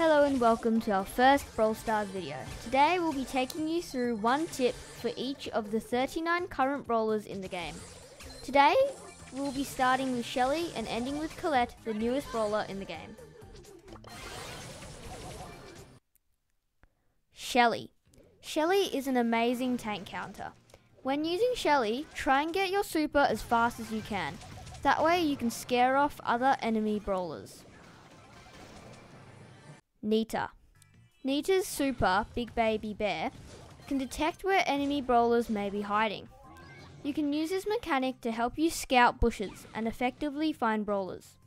Hello and welcome to our first Brawl Stars video. Today we'll be taking you through one tip for each of the 39 current brawlers in the game. Today we'll be starting with Shelley and ending with Colette, the newest brawler in the game. Shelley. Shelley is an amazing tank counter. When using Shelley, try and get your super as fast as you can. That way you can scare off other enemy brawlers. Nita. Nita's super, Big Baby Bear, can detect where enemy brawlers may be hiding. You can use this mechanic to help you scout bushes and effectively find brawlers.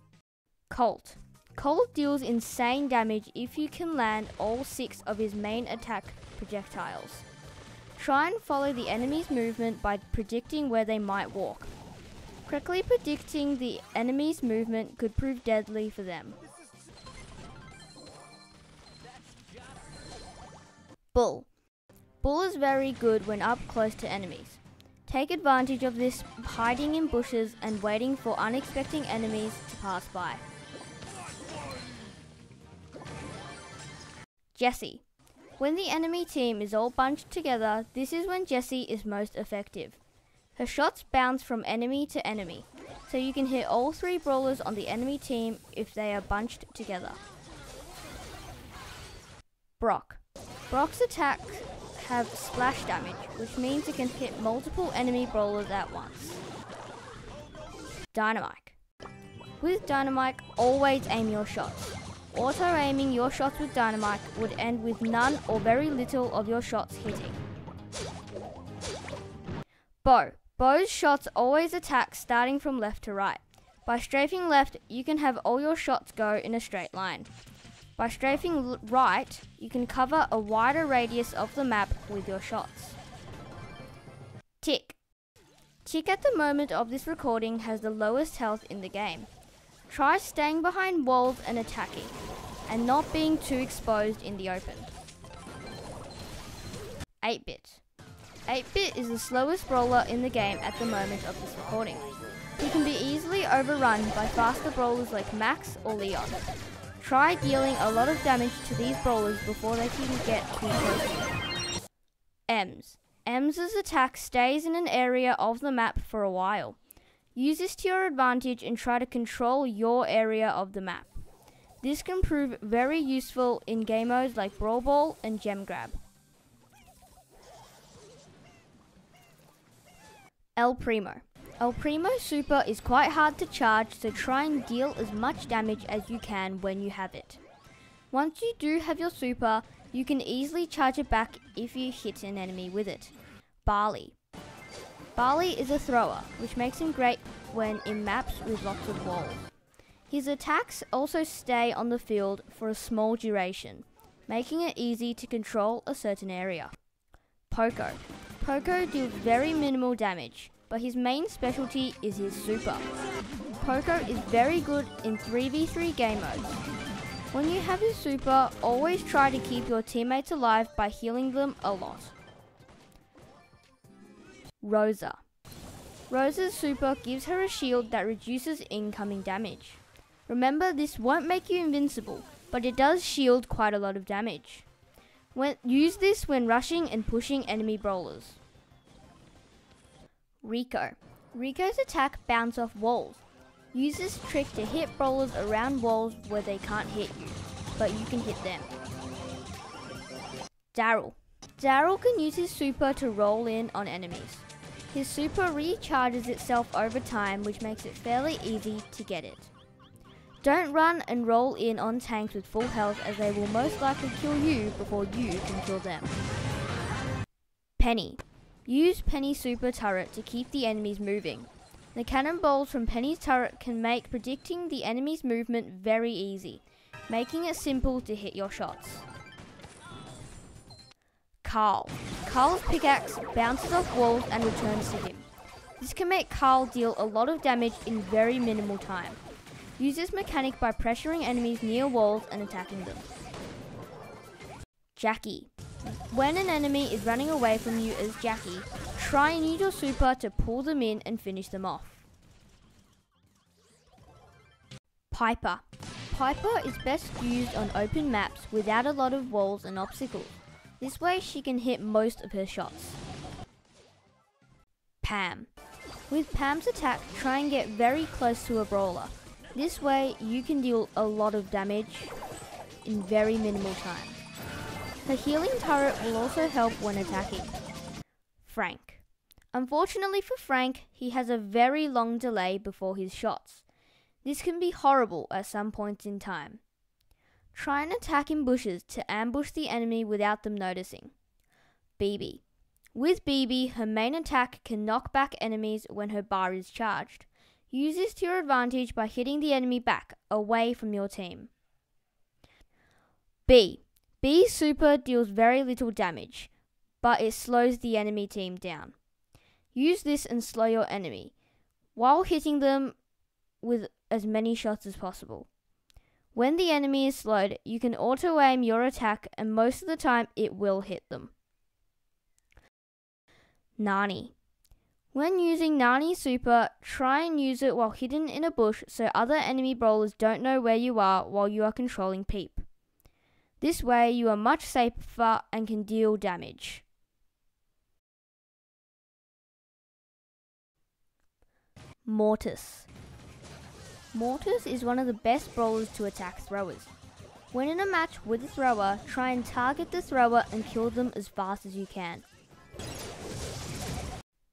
Colt. Colt deals insane damage if you can land all 6 of his main attack projectiles. Try and follow the enemy's movement by predicting where they might walk. Correctly predicting the enemy's movement could prove deadly for them. Bull. Bull is very good when up close to enemies. Take advantage of this hiding in bushes and waiting for unexpected enemies to pass by. Jessie. When the enemy team is all bunched together, this is when Jessie is most effective. Her shots bounce from enemy to enemy, so you can hit all 3 brawlers on the enemy team if they are bunched together. Brock. Brock's attacks have splash damage, which means it can hit multiple enemy brawlers at once. Dynamite. With Dynamite, always aim your shots. Auto-aiming your shots with Dynamite would end with none or very little of your shots hitting. Bow. Bow's shots always attack starting from left to right. By strafing left, you can have all your shots go in a straight line. By strafing right, you can cover a wider radius of the map with your shots. Tick. Tick at the moment of this recording has the lowest health in the game. Try staying behind walls and attacking, and not being too exposed in the open. 8-Bit. 8-Bit is the slowest brawler in the game at the moment of this recording. He can be easily overrun by faster brawlers like Max or Leon. Try dealing a lot of damage to these brawlers before they can get too close. Ems. Ems's attack stays in an area of the map for a while. Use this to your advantage and try to control your area of the map. This can prove very useful in game modes like Brawl Ball and Gem Grab. El Primo. El Primo's super is quite hard to charge, so try and deal as much damage as you can when you have it. Once you do have your super, you can easily charge it back if you hit an enemy with it. Barley. Barley is a thrower, which makes him great when in maps with lots of walls. His attacks also stay on the field for a small duration, making it easy to control a certain area. Poco. Poco deals very minimal damage, but his main specialty is his super. Poco is very good in 3v3 game modes. When you have his super, always try to keep your teammates alive by healing them a lot. Rosa. Rosa's super gives her a shield that reduces incoming damage. Remember, this won't make you invincible, but it does shield quite a lot of damage. Use this when rushing and pushing enemy brawlers. Rico. Rico's attack bounces off walls. Use this trick to hit brawlers around walls where they can't hit you, but you can hit them. Daryl. Daryl can use his super to roll in on enemies. His super recharges itself over time, which makes it fairly easy to get it. Don't run and roll in on tanks with full health, as they will most likely kill you before you can kill them. Penny. Use Penny's super turret to keep the enemies moving. The cannonballs from Penny's turret can make predicting the enemy's movement very easy, making it simple to hit your shots. Carl. Carl's pickaxe bounces off walls and returns to him. This can make Carl deal a lot of damage in very minimal time. Use this mechanic by pressuring enemies near walls and attacking them. Jackie. When an enemy is running away from you as Jackie, try and use your super to pull them in and finish them off. Piper. Piper is best used on open maps without a lot of walls and obstacles. This way she can hit most of her shots. Pam. With Pam's attack, try and get very close to a brawler. This way you can deal a lot of damage in very minimal time. Her healing turret will also help when attacking. Frank. Unfortunately for Frank, he has a very long delay before his shots. This can be horrible at some points in time. Try and attack in bushes to ambush the enemy without them noticing. BB. With BB, her main attack can knock back enemies when her bar is charged. Use this to your advantage by hitting the enemy back, away from your team. B. B's super deals very little damage, but it slows the enemy team down. Use this and slow your enemy, while hitting them with as many shots as possible. When the enemy is slowed, you can auto-aim your attack and most of the time it will hit them. Nani. When using Nani's super, try and use it while hidden in a bush so other enemy brawlers don't know where you are while you are controlling Peep. This way you are much safer and can deal damage. Mortise. Mortise is one of the best brawlers to attack throwers. When in a match with a thrower, try and target the thrower and kill them as fast as you can.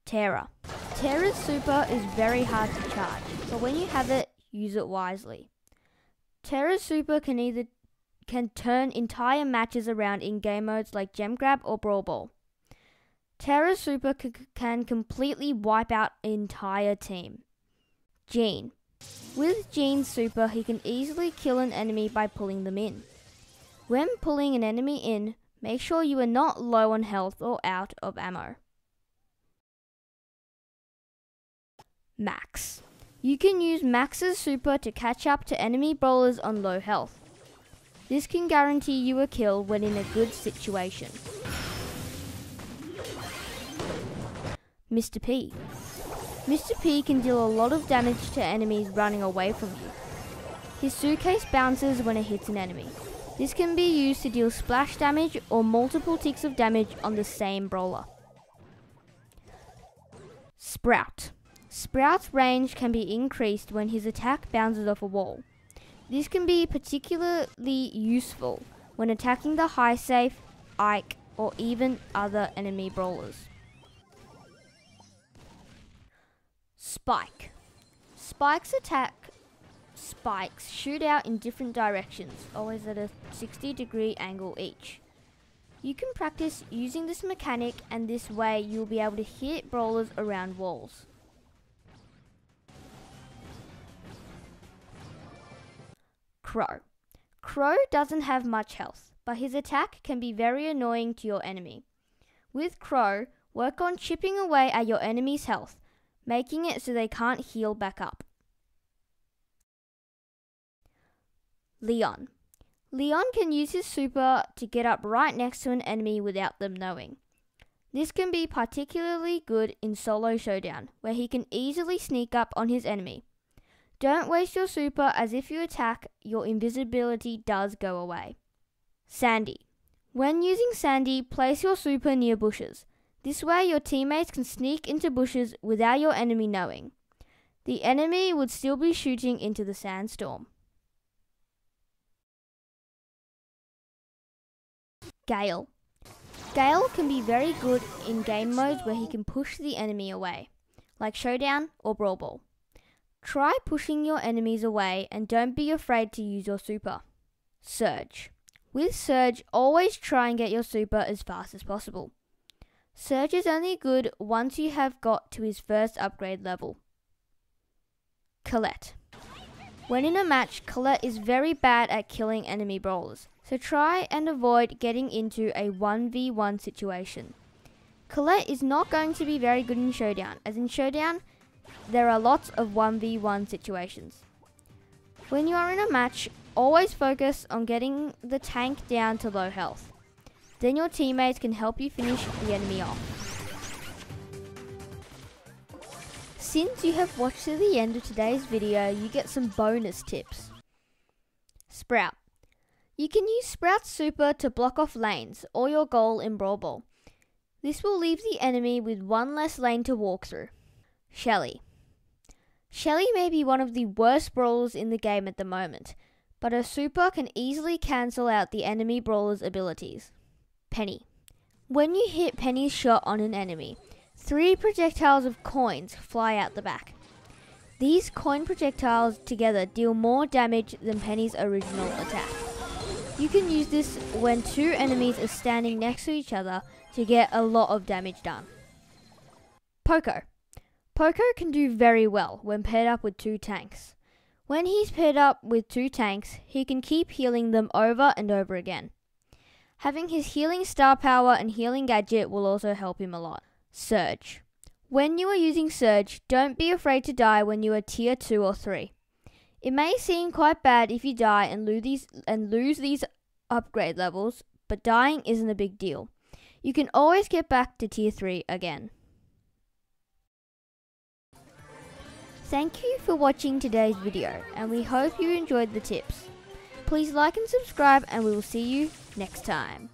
Terra. Terra's super is very hard to charge, but when you have it, use it wisely. Terra's super can turn entire matches around in game modes like Gem Grab or Brawl Ball. Terra's super can completely wipe out an entire team. Gene. With Gene's super, he can easily kill an enemy by pulling them in. When pulling an enemy in, make sure you are not low on health or out of ammo. Max. You can use Max's super to catch up to enemy brawlers on low health. This can guarantee you a kill when in a good situation. Mr. P. Mr. P can deal a lot of damage to enemies running away from you. His suitcase bounces when it hits an enemy. This can be used to deal splash damage or multiple ticks of damage on the same brawler. Sprout. Sprout's range can be increased when his attack bounces off a wall. This can be particularly useful when attacking the high safe, Ike, or even other enemy brawlers. Spike. Spike's attack spikes shoot out in different directions, always at a 60-degree angle each. You can practice using this mechanic and this way you'll be able to hit brawlers around walls. Crow. Crow doesn't have much health, but his attack can be very annoying to your enemy. With Crow, work on chipping away at your enemy's health, making it so they can't heal back up. Leon. Leon can use his super to get up right next to an enemy without them knowing. This can be particularly good in solo showdown, where he can easily sneak up on his enemy. Don't waste your super, as if you attack, your invisibility does go away. Sandy. When using Sandy, place your super near bushes. This way your teammates can sneak into bushes without your enemy knowing. The enemy would still be shooting into the sandstorm. Gale. Gale can be very good in game modes where he can push the enemy away, like Showdown or Brawl Ball. Try pushing your enemies away and don't be afraid to use your super. Surge. With Surge, always try and get your super as fast as possible. Surge is only good once you have got to his first upgrade level. Colette. When in a match, Colette is very bad at killing enemy brawlers, so try and avoid getting into a 1v1 situation. Colette is not going to be very good in Showdown, as in Showdown, there are lots of 1v1 situations. When you are in a match, always focus on getting the tank down to low health. Then your teammates can help you finish the enemy off. Since you have watched to the end of today's video, you get some bonus tips. Sprout. You can use Sprout's super to block off lanes or your goal in Brawl Ball. This will leave the enemy with one less lane to walk through. Shelley. Shelley may be one of the worst brawlers in the game at the moment, but her super can easily cancel out the enemy brawler's abilities. Penny. When you hit Penny's shot on an enemy, 3 projectiles of coins fly out the back. These coin projectiles together deal more damage than Penny's original attack. You can use this when 2 enemies are standing next to each other to get a lot of damage done. Poco. Poco can do very well when paired up with 2 tanks. When he's paired up with 2 tanks, he can keep healing them over and over again. Having his healing star power and healing gadget will also help him a lot. Surge. When you are using Surge, don't be afraid to die when you are tier 2 or 3. It may seem quite bad if you die and lose these upgrade levels, but dying isn't a big deal. You can always get back to tier 3 again. Thank you for watching today's video, and we hope you enjoyed the tips. Please like and subscribe, and we will see you next time.